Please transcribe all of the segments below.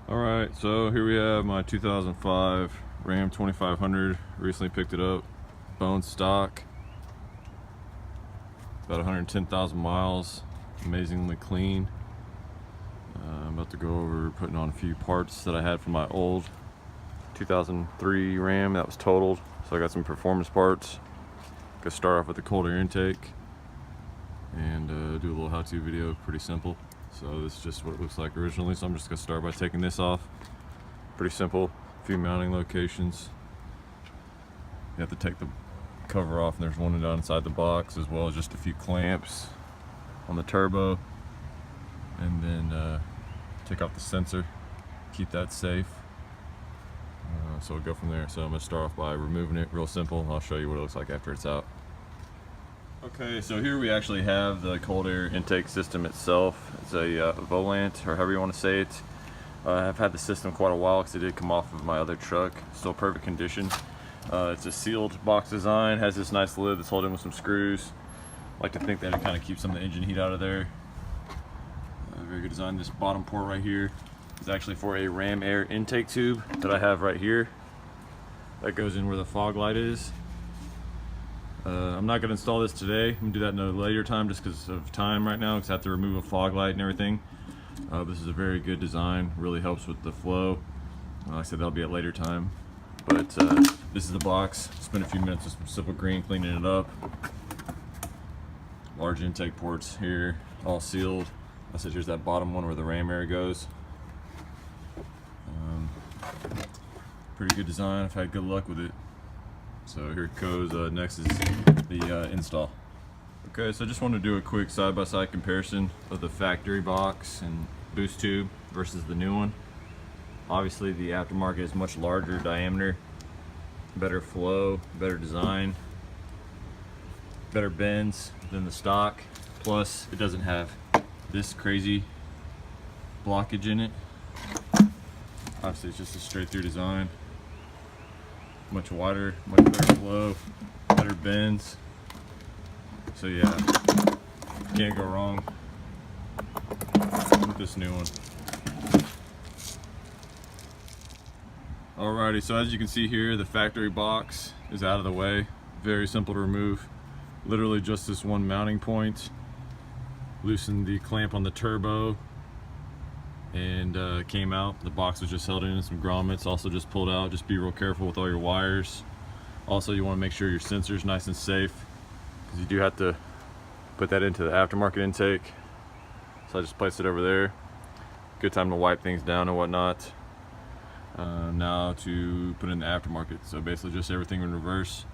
Alright, so here we have my 2005 Ram 2500. Recently picked it up, bone stock, about 110,000 miles, amazingly clean. I'm about to go over putting on a few parts that I had from my old 2003 Ram that was totaled. So I got some performance parts. Gonna start off with the cold air intake and do a little how-to video, pretty simple. So this is just what it looks like originally, so I'm just gonna start by taking this off. Pretty simple, a few mounting locations. You have to take the cover off, and there's one down inside the box, as well as just a few clamps on the turbo. And then take off the sensor, keep that safe. So we'll go from there. So I'm gonna start off by removing it, real simple, and I'll show you what it looks like after it's out. Okay, so here we actually have the cold air intake system itself. It's a Volant, or however you want to say it. I've had the system quite a while because it did come off of my other truck. Still perfect condition. It's a sealed box design, has this nice lid that's holding with some screws. I like to think that it kind of keeps some of the engine heat out of there. Very good design. This bottom port right here is actually for a Ram air intake tube that I have right here. That goes in where the fog light is. I'm not going to install this today. I'm going to do that in a later time just because of time right now, because I have to remove a fog light and everything. This is a very good design, really helps with the flow. Like I said, that'll be at a later time. But this is the box. Spent a few minutes with some simple green cleaning it up. Large intake ports here, all sealed. I said here's that bottom one where the Ram air goes. Pretty good design. I've had good luck with it. So here it goes. Next is the install. Okay, so I just want to do a quick side-by-side comparison of the factory box and boost tube versus the new one. Obviously the aftermarket is much larger diameter, better flow, better design, better bends than the stock. Plus it doesn't have this crazy blockage in it. Obviously it's just a straight through design. Much wider, much better flow, better bends. So yeah, can't go wrong with this new one. Alrighty, so as you can see here, the factory box is out of the way. Very simple to remove. Literally just this one mounting point. Loosen the clamp on the turbo and came out. The box was just held in, some grommets also just pulled out. Just be real careful with all your wires. Also, you want to make sure your sensor's nice and safe, because you do have to put that into the aftermarket intake. So I just placed it over there. Good time to wipe things down and whatnot. Now to put in the aftermarket. So basically just everything in reverse,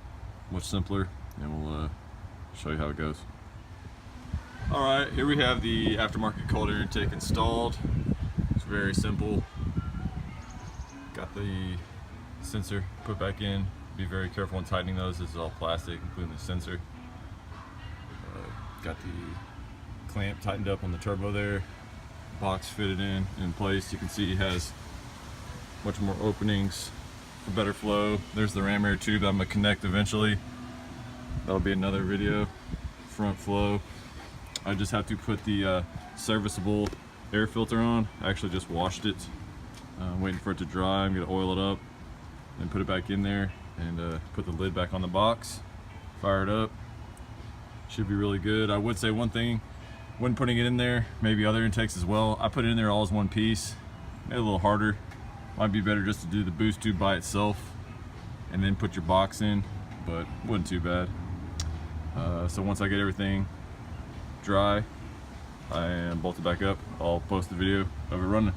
much simpler, and we'll show you how it goes. Alright, here we have the aftermarket cold air intake installed. It's very simple. Got the sensor put back in. Be very careful when tightening those. This is all plastic, including the sensor. Got the clamp tightened up on the turbo there. Box fitted in place. You can see it has much more openings for better flow. There's the Ram air tube that I'm going to connect eventually. That'll be another video. Front flow. I just have to put the serviceable air filter on. I actually just washed it. I'm waiting for it to dry. I'm going to oil it up and put it back in there and put the lid back on the box. Fire it up. Should be really good. I would say one thing when putting it in there, maybe other intakes as well, I put it in there all as one piece. Made it a little harder. Might be better just to do the boost tube by itself and then put your box in, but wasn't too bad. So once I get everything dry, I am bolted back up. I'll post the video of it running.